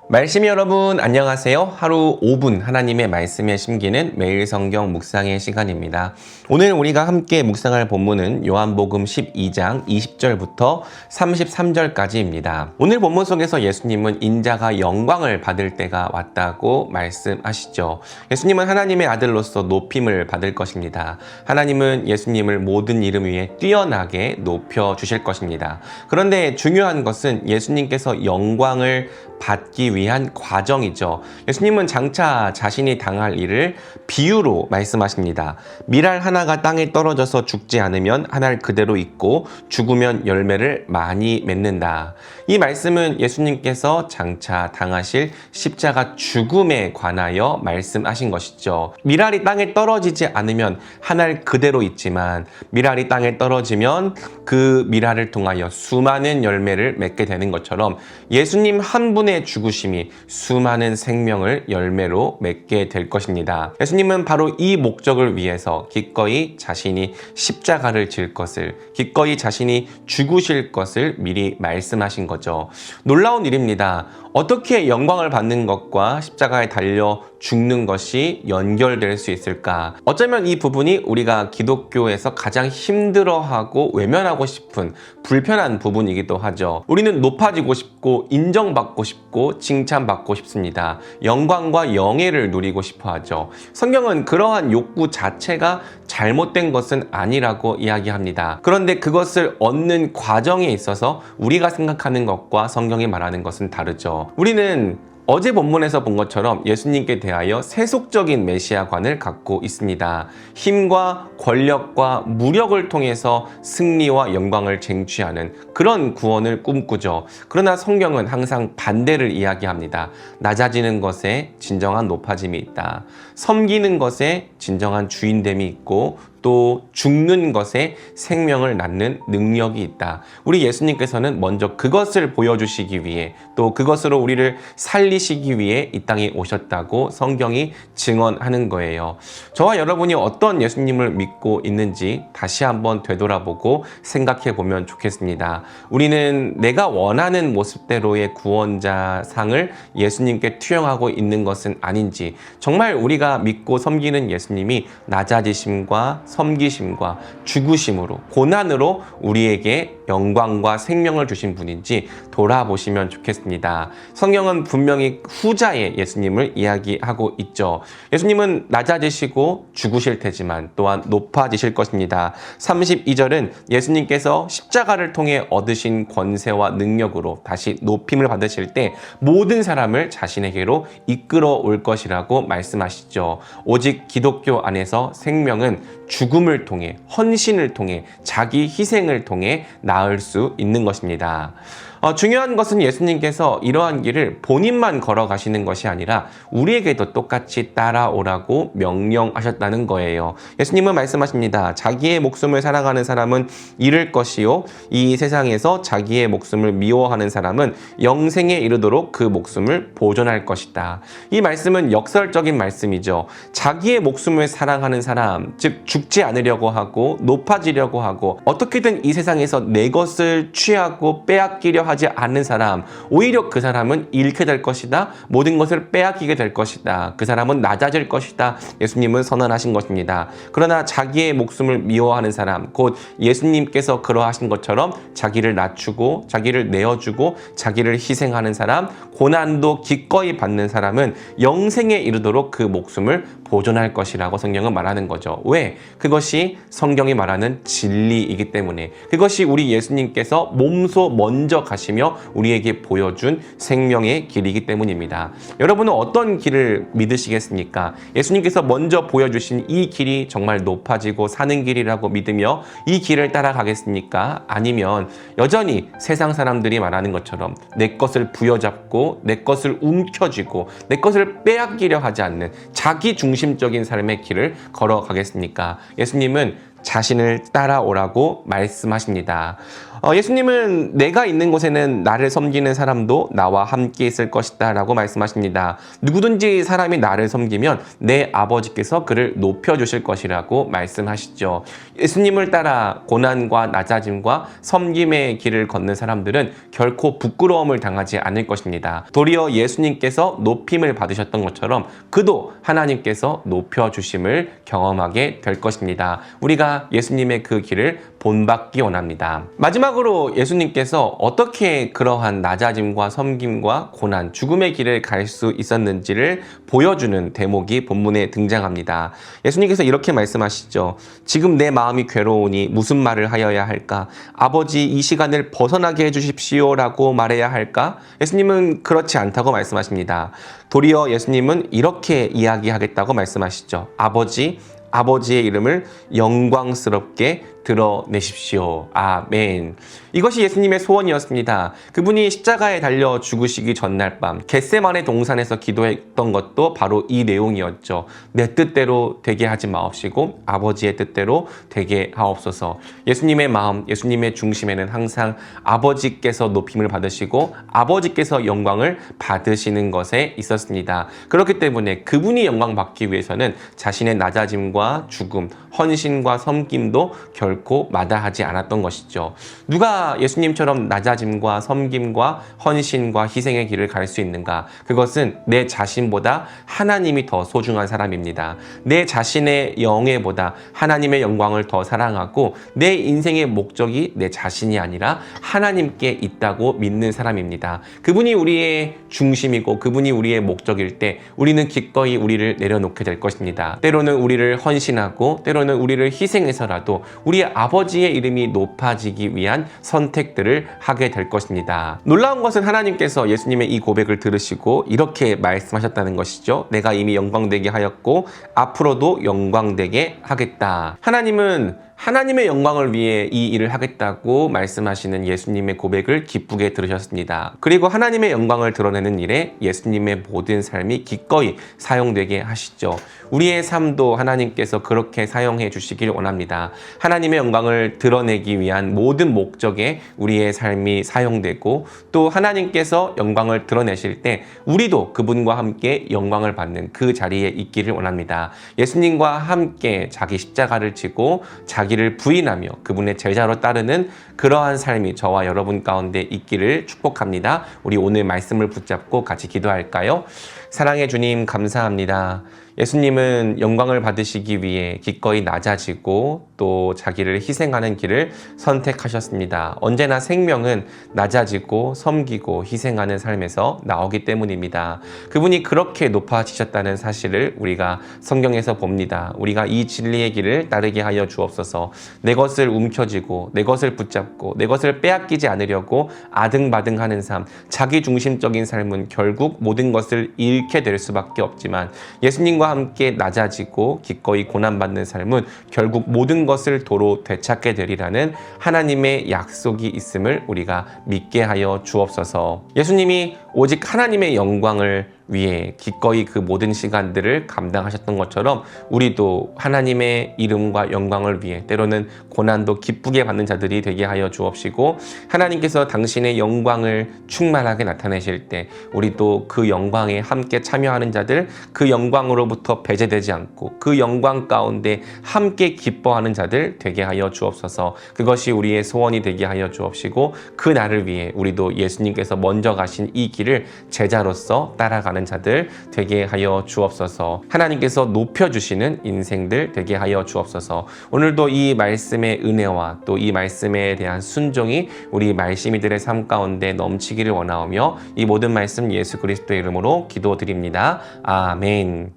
말씀 여러분 안녕하세요. 하루 5분 하나님의 말씀에 심기는 매일 성경 묵상의 시간입니다. 오늘 우리가 함께 묵상할 본문은 요한복음 12장 20절부터 33절까지입니다. 오늘 본문 속에서 예수님은 인자가 영광을 받을 때가 왔다고 말씀하시죠. 예수님은 하나님의 아들로서 높임을 받을 것입니다. 하나님은 예수님을 모든 이름 위에 뛰어나게 높여주실 것입니다. 그런데 중요한 것은 예수님께서 영광을 받기 위한 과정이죠. 예수님은 장차 자신이 당할 일을 비유로 말씀하십니다. 밀알 하나가 땅에 떨어져서 죽지 않으면 한 알 그대로 있고 죽으면 열매를 많이 맺는다. 이 말씀은 예수님께서 장차 당하실 십자가 죽음에 관하여 말씀하신 것이죠. 밀알이 땅에 떨어지지 않으면 한 알 그대로 있지만 밀알이 땅에 떨어지면 그 밀알을 통하여 수많은 열매를 맺게 되는 것처럼 예수님 한 분의 죽으심이 수많은 생명을 열매로 맺게 될 것입니다. 예수님은 바로 이 목적을 위해서 기꺼이 자신이 십자가를 질 것을, 기꺼이 자신이 죽으실 것을 미리 말씀하신 거죠. 놀라운 일입니다. 어떻게 영광을 받는 것과 십자가에 달려 죽는 것이 연결될 수 있을까? 어쩌면 이 부분이 우리가 기독교에서 가장 힘들어하고 외면하고 싶은 불편한 부분이기도 하죠. 우리는 높아지고 싶고 인정받고 싶고 칭찬받고 싶습니다. 영광과 영예를 누리고 싶어 하죠. 성경은 그러한 욕구 자체가 잘못된 것은 아니라고 이야기합니다. 그런데 그것을 얻는 과정에 있어서 우리가 생각하는 것과 성경이 말하는 것은 다르죠. 우리는 어제 본문에서 본 것처럼 예수님께 대하여 세속적인 메시아관을 갖고 있습니다. 힘과 권력과 무력을 통해서 승리와 영광을 쟁취하는 그런 구원을 꿈꾸죠. 그러나 성경은 항상 반대를 이야기합니다. 낮아지는 것에 진정한 높아짐이 있다. 섬기는 것에 진정한 주인됨이 있고 또 죽는 것에 생명을 낳는 능력이 있다. 우리 예수님께서는 먼저 그것을 보여주시기 위해 또 그것으로 우리를 살리시기 위해 이 땅에 오셨다고 성경이 증언하는 거예요. 저와 여러분이 어떤 예수님을 믿고 있는지 다시 한번 되돌아보고 생각해 보면 좋겠습니다. 우리는 내가 원하는 모습대로의 구원자 상을 예수님께 투영하고 있는 것은 아닌지, 정말 우리가 믿고 섬기는 예수님이 낮아지심과 섬기심과 죽으심으로, 고난으로 우리에게 영광과 생명을 주신 분인지 돌아보시면 좋겠습니다. 성경은 분명히 후자의 예수님을 이야기하고 있죠. 예수님은 낮아지시고 죽으실 테지만 또한 높아지실 것입니다. 32절은 예수님께서 십자가를 통해 얻으신 권세와 능력으로 다시 높임을 받으실 때 모든 사람을 자신에게로 이끌어 올 것이라고 말씀하시죠. 오직 기독교 안에서 생명은 죽음을 통해, 헌신을 통해, 자기 희생을 통해 나을 수 있는 것입니다. 중요한 것은 예수님께서 이러한 길을 본인만 걸어가시는 것이 아니라 우리에게도 똑같이 따라오라고 명령하셨다는 거예요. 예수님은 말씀하십니다. 자기의 목숨을 사랑하는 사람은 잃을 것이요, 이 세상에서 자기의 목숨을 미워하는 사람은 영생에 이르도록 그 목숨을 보존할 것이다. 이 말씀은 역설적인 말씀이죠. 자기의 목숨을 사랑하는 사람, 즉 죽지 않으려고 하고 높아지려고 하고 어떻게든 이 세상에서 내 것을 취하고 빼앗기려 하지 않는 사람, 오히려 그 사람은 잃게 될 것이다. 모든 것을 빼앗기게 될 것이다. 그 사람은 낮아질 것이다. 예수님은 선언하신 것입니다. 그러나 자기의 목숨을 미워하는 사람, 곧 예수님께서 그러하신 것처럼 자기를 낮추고 자기를 내어주고 자기를 희생하는 사람, 고난도 기꺼이 받는 사람은 영생에 이르도록 그 목숨을 보존할 것이라고 성경은 말하는 거죠. 왜? 그것이 성경이 말하는 진리이기 때문에, 그것이 우리 예수님께서 몸소 먼저 가시며 우리에게 보여준 생명의 길이기 때문입니다. 여러분은 어떤 길을 믿으시겠습니까? 예수님께서 먼저 보여주신 이 길이 정말 높아지고 사는 길이라고 믿으며 이 길을 따라가겠습니까? 아니면 여전히 세상 사람들이 말하는 것처럼 내 것을 부여잡고 내 것을 움켜쥐고 내 것을 빼앗기려 하지 않는 자기 중심적인 삶의 길을 걸어가겠습니까? 예수님은 자신을 따라오라고 말씀하십니다. 예수님은 내가 있는 곳에는 나를 섬기는 사람도 나와 함께 있을 것이다 라고 말씀하십니다. 누구든지 사람이 나를 섬기면 내 아버지께서 그를 높여주실 것이라고 말씀하시죠. 예수님을 따라 고난과 낮아짐과 섬김의 길을 걷는 사람들은 결코 부끄러움을 당하지 않을 것입니다. 도리어 예수님께서 높임을 받으셨던 것처럼 그도 하나님께서 높여주심을 경험하게 될 것입니다. 우리가 예수님의 그 길을 본받기 원합니다. 마지막으로 예수님께서 어떻게 그러한 낮아짐과 섬김과 고난, 죽음의 길을 갈 수 있었는지를 보여주는 대목이 본문에 등장합니다. 예수님께서 이렇게 말씀하시죠. 지금 내 마음이 괴로우니 무슨 말을 하여야 할까? 아버지 이 시간을 벗어나게 해주십시오라고 말해야 할까? 예수님은 그렇지 않다고 말씀하십니다. 도리어 예수님은 이렇게 이야기하겠다고 말씀하시죠. 아버지의 이름을 영광스럽게 드러내십시오. 아멘. 이것이 예수님의 소원이었습니다. 그분이 십자가에 달려 죽으시기 전날 밤 겟세마네 동산에서 기도했던 것도 바로 이 내용이었죠. 내 뜻대로 되게 하지 마옵시고 아버지의 뜻대로 되게 하옵소서. 예수님의 마음, 예수님의 중심에는 항상 아버지께서 높임을 받으시고 아버지께서 영광을 받으시는 것에 있었습니다. 그렇기 때문에 그분이 영광 받기 위해서는 자신의 낮아짐과 죽음, 헌신과 섬김도 결코 마다하지 않았던 것이죠. 누가 예수님처럼 낮아짐과 섬김과 헌신과 희생의 길을 갈 수 있는가? 그것은 내 자신보다 하나님이 더 소중한 사람입니다. 내 자신의 영예보다 하나님의 영광을 더 사랑하고 내 인생의 목적이 내 자신이 아니라 하나님께 있다고 믿는 사람입니다. 그분이 우리의 중심이고 그분이 우리의 목적일 때 우리는 기꺼이 우리를 내려놓게 될 것입니다. 때로는 우리를 헌신하고 때로는 우리를 희생해서라도 우리의 아버지의 이름이 높아지기 위한 선택들을 하게 될 것입니다. 놀라운 것은 하나님께서 예수님의 이 고백을 들으시고 이렇게 말씀하셨다는 것이죠. 내가 이미 영광되게 하였고 앞으로도 영광되게 하겠다. 하나님은 하나님의 영광을 위해 이 일을 하겠다고 말씀하시는 예수님의 고백을 기쁘게 들으셨습니다. 그리고 하나님의 영광을 드러내는 일에 예수님의 모든 삶이 기꺼이 사용되게 하시죠. 우리의 삶도 하나님께서 그렇게 사용해 주시길 원합니다. 하나님의 영광을 드러내기 위한 모든 목적에 우리의 삶이 사용되고 또 하나님께서 영광을 드러내실 때 우리도 그분과 함께 영광을 받는 그 자리에 있기를 원합니다. 예수님과 함께 자기 십자가를 지고 자기를 부인하며 그분의 제자로 따르는 그러한 삶이 저와 여러분 가운데 있기를 축복합니다. 우리 오늘 말씀을 붙잡고 같이 기도할까요? 사랑의 주님 감사합니다. 예수님은 영광을 받으시기 위해 기꺼이 낮아지고 또 자기를 희생하는 길을 선택하셨습니다. 언제나 생명은 낮아지고 섬기고 희생하는 삶에서 나오기 때문입니다. 그분이 그렇게 높아지셨다는 사실을 우리가 성경에서 봅니다. 우리가 이 진리의 길을 따르게 하여 주옵소서. 내 것을 움켜쥐고 내 것을 붙잡고 내 것을 빼앗기지 않으려고 아등바등하는 삶, 자기중심적인 삶은 결국 모든 것을 잃게 될 수밖에 없지만 예수님과 함께 낮아지고 기꺼이 고난받는 삶은 결국 모든 것을 도로 되찾게 되리라는 하나님의 약속이 있음을 우리가 믿게 하여 주옵소서. 예수님이 오직 하나님의 영광을 위해 기꺼이 그 모든 시간들을 감당하셨던 것처럼 우리도 하나님의 이름과 영광을 위해 때로는 고난도 기쁘게 받는 자들이 되게 하여 주옵시고 하나님께서 당신의 영광을 충만하게 나타내실 때 우리도 그 영광에 함께 참여하는 자들, 그 영광으로부터 배제되지 않고 그 영광 가운데 함께 기뻐하는 자들 되게 하여 주옵소서. 그것이 우리의 소원이 되게 하여 주옵시고 그 날을 위해 우리도 예수님께서 먼저 가신 이 길을 제자로서 따라가는 자들 되게 하여 주옵소서. 하나님께서 높여주시는 인생들 되게 하여 주옵소서. 오늘도 이 말씀의 은혜와 또 이 말씀에 대한 순종이 우리 말씀이들의 삶 가운데 넘치기를 원하오며 이 모든 말씀 예수 그리스도의 이름으로 기도드립니다. 아멘.